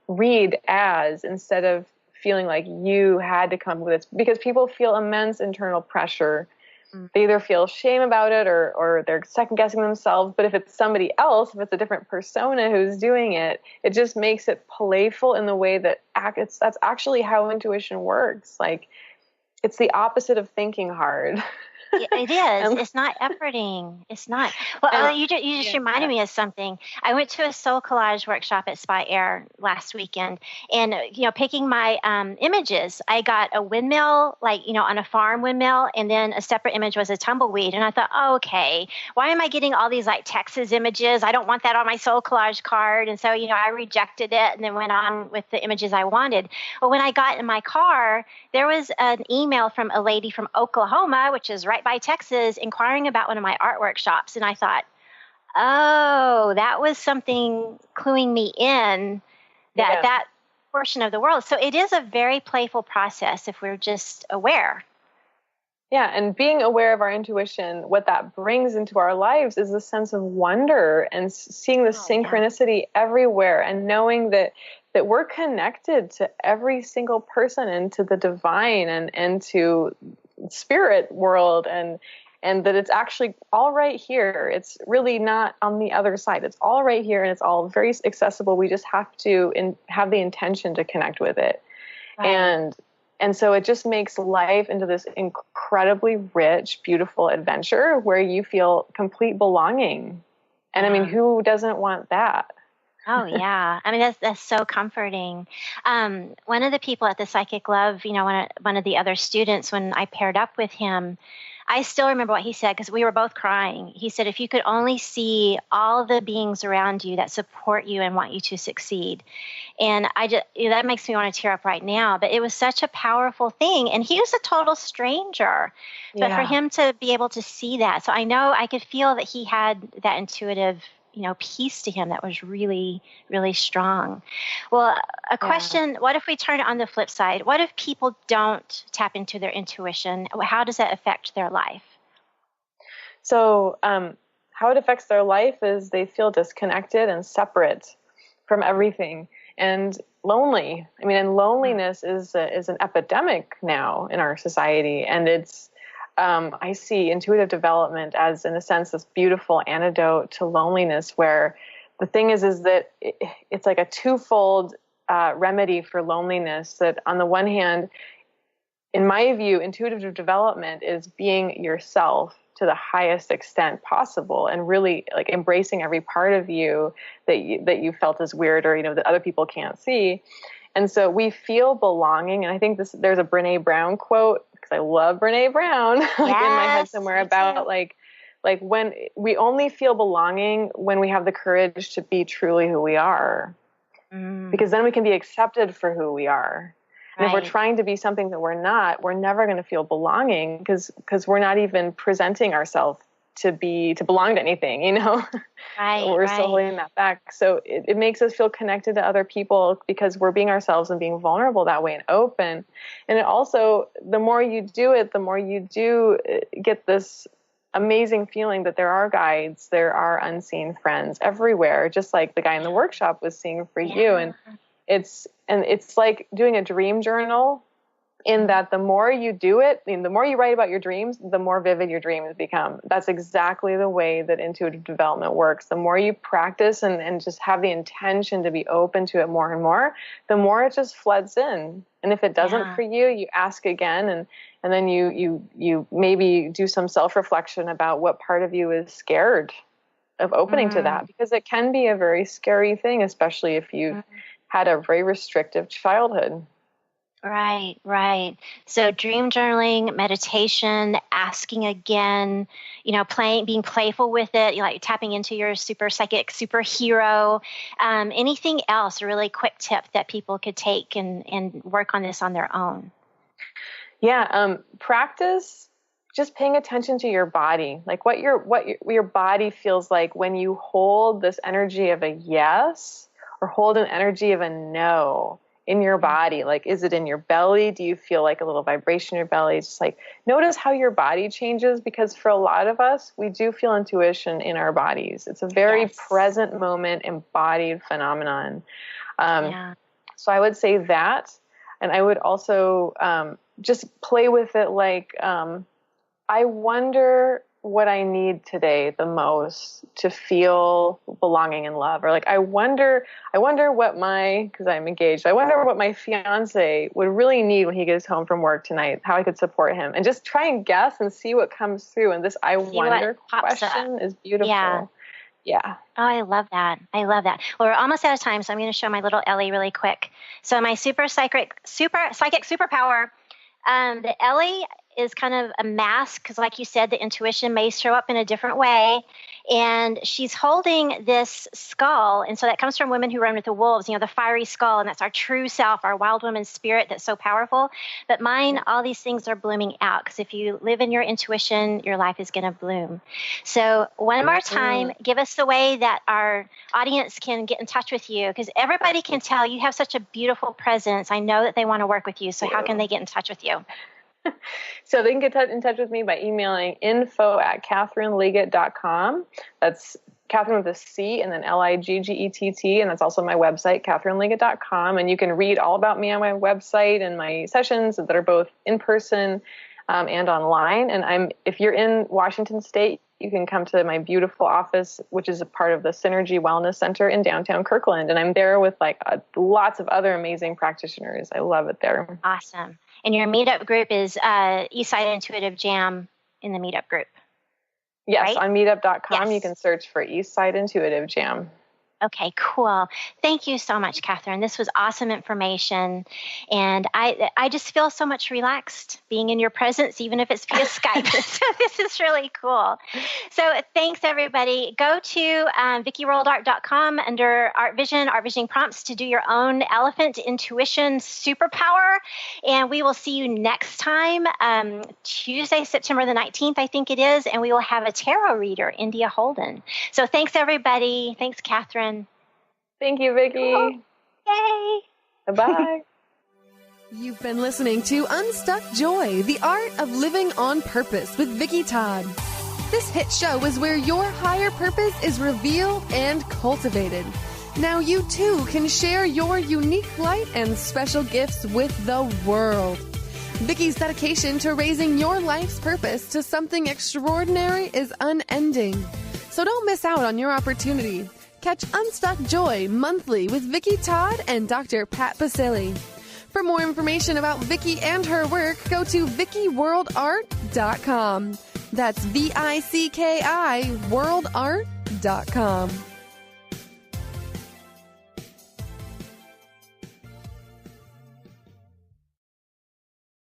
read as, instead of feeling like you had to come up with it, because people feel immense internal pressure. They either feel shame about it or they're second guessing themselves. But if it's somebody else, if it's a different persona who's doing it, it just makes it playful in the way that that's actually how intuition works. Like, it's the opposite of thinking hard. It is. It's not efforting. It's not. Well, you just reminded me of something. I went to a soul collage workshop at Spy Air last weekend, and picking my images, I got a windmill, on a farm windmill, and then a separate image was a tumbleweed. And I thought, okay, why am I getting all these Texas images? I don't want that on my soul collage card. And so, I rejected it and then went on with the images I wanted. But when I got in my car, there was an email from a lady from Oklahoma, which is right by Texas, inquiring about one of my art workshops. And I thought, oh, that was something cluing me in that portion of the world. So it is a very playful process if we're just aware. Yeah, and being aware of our intuition, what that brings into our lives is a sense of wonder and seeing the synchronicity everywhere, and knowing that we're connected to every single person and to the divine and to spirit world, and that it's actually all right here. It's really not on the other side. It's all right here, and it's all very accessible. We just have to have the intention to connect with it. Right. And so it just makes life into this incredibly rich, beautiful adventure where you feel complete belonging. And I mean, who doesn't want that? Oh, yeah. I mean, that's so comforting. One of the people at the Psychic Love, one of the other students, when I paired up with him, I still remember what he said because we were both crying. He said, if you could only see all the beings around you that support you and want you to succeed. And that makes me want to tear up right now. But it was such a powerful thing. And he was a total stranger. But for him to be able to see that, so I know I could feel that he had that intuitive piece to him that was really, really strong. Well, a question, what if we turn it on the flip side? What if people don't tap into their intuition? How does that affect their life? So how it affects their life is they feel disconnected and separate from everything and lonely. I mean, and loneliness is an epidemic now in our society. And it's, I see intuitive development as, in a sense, this beautiful antidote to loneliness, where the thing is that it's like a twofold remedy for loneliness. That on the one hand, in my view, intuitive development is being yourself to the highest extent possible, and really like embracing every part of you that you felt is weird or that other people can't see. And so we feel belonging. And I think there's a Brené Brown quote, because I love Brené Brown, in my head somewhere, about like when we only feel belonging when we have the courage to be truly who we are, because then we can be accepted for who we are. And if we're trying to be something that we're not, we're never going to feel belonging, because we're not even presenting ourselves to belong to anything, we're still holding that back. So it makes us feel connected to other people because we're being ourselves and being vulnerable that way and open. And it also, the more you do it, the more you do get this amazing feeling that there are guides, there are unseen friends everywhere, just like the guy in the workshop was seeing for you. And it's like doing a dream journal, in that the more you do it, the more you write about your dreams, the more vivid your dreams become. That's exactly the way that intuitive development works. The more you practice and just have the intention to be open to it more and more it just floods in. And if it doesn't for you, you ask again, and then you maybe do some self-reflection about what part of you is scared of opening to that, because it can be a very scary thing, especially if you've had a very restrictive childhood. Right. So dream journaling, meditation, asking again, being playful with it, like tapping into your super psychic superhero. Anything else, a really quick tip that people could take and work on this on their own? Yeah, practice just paying attention to your body, like what your body feels like when you hold this energy of a yes or hold an energy of a no in your body. Like, is it in your belly? Do you feel like a little vibration in your belly? Just like notice how your body changes, because for a lot of us, we do feel intuition in our bodies. It's a very present moment, embodied phenomenon. So I would say that, and I would also just play with it like, I wonder what I need today the most to feel belonging and love, or like, I wonder what because I'm engaged, I wonder what my fiance would really need when he gets home from work tonight, how I could support him, and just try and guess and see what comes through. And this I wonder question is beautiful. Yeah. Oh, I love that. Well, we're almost out of time, so I'm going to show my little Ellie really quick. So my psychic superpower, the Ellie is kind of a mask, because like you said, the intuition may show up in a different way. And she's holding this skull. And so that comes from Women Who Run with the Wolves, the fiery skull. And that's our true self, our wild woman spirit that's so powerful. But mine, all these things are blooming out, because if you live in your intuition, your life is going to bloom. So one more time, give us the way that our audience can get in touch with you, because everybody can tell you have such a beautiful presence. I know that they want to work with you. So how can they get in touch with you? So they can get in touch with me by emailing info@catherineleggett.com. That's Catherine with a C and then Liggett, and that's also my website, catherineleggett.com. And you can read all about me on my website and my sessions that are both in person and online. And if you're in Washington State, you can come to my beautiful office, which is a part of the Synergy Wellness Center in downtown Kirkland. And I'm there with lots of other amazing practitioners. I love it there. Awesome. And your meetup group is Eastside Intuitive Jam in the meetup group. Yes, right? on meetup.com, You can search for Eastside Intuitive Jam. Okay, cool. Thank you so much, Catherine. This was awesome information. And I just feel so much relaxed being in your presence, even if it's via Skype. So this is really cool. So thanks, everybody. Go to VickiWorldArt.com under Art Vision Prompts to do your own elephant intuition superpower. And we will see you next time, Tuesday, September the 19th, I think it is. And we will have a tarot reader, India Holden. So thanks, everybody. Thanks, Catherine. Thank you, Vicki. Cool. Yay. Bye-bye. You've been listening to Unstuck Joy, the Art of Living on Purpose with Vicki Todd. This hit show is where your higher purpose is revealed and cultivated. Now you too can share your unique light and special gifts with the world. Vicki's dedication to raising your life's purpose to something extraordinary is unending. So don't miss out on your opportunity. Catch Unstuck Joy monthly with Vicki Todd and Dr. Pat Basile. For more information about Vicki and her work, go to VickiWorldArt.com. That's VICKI worldart.com.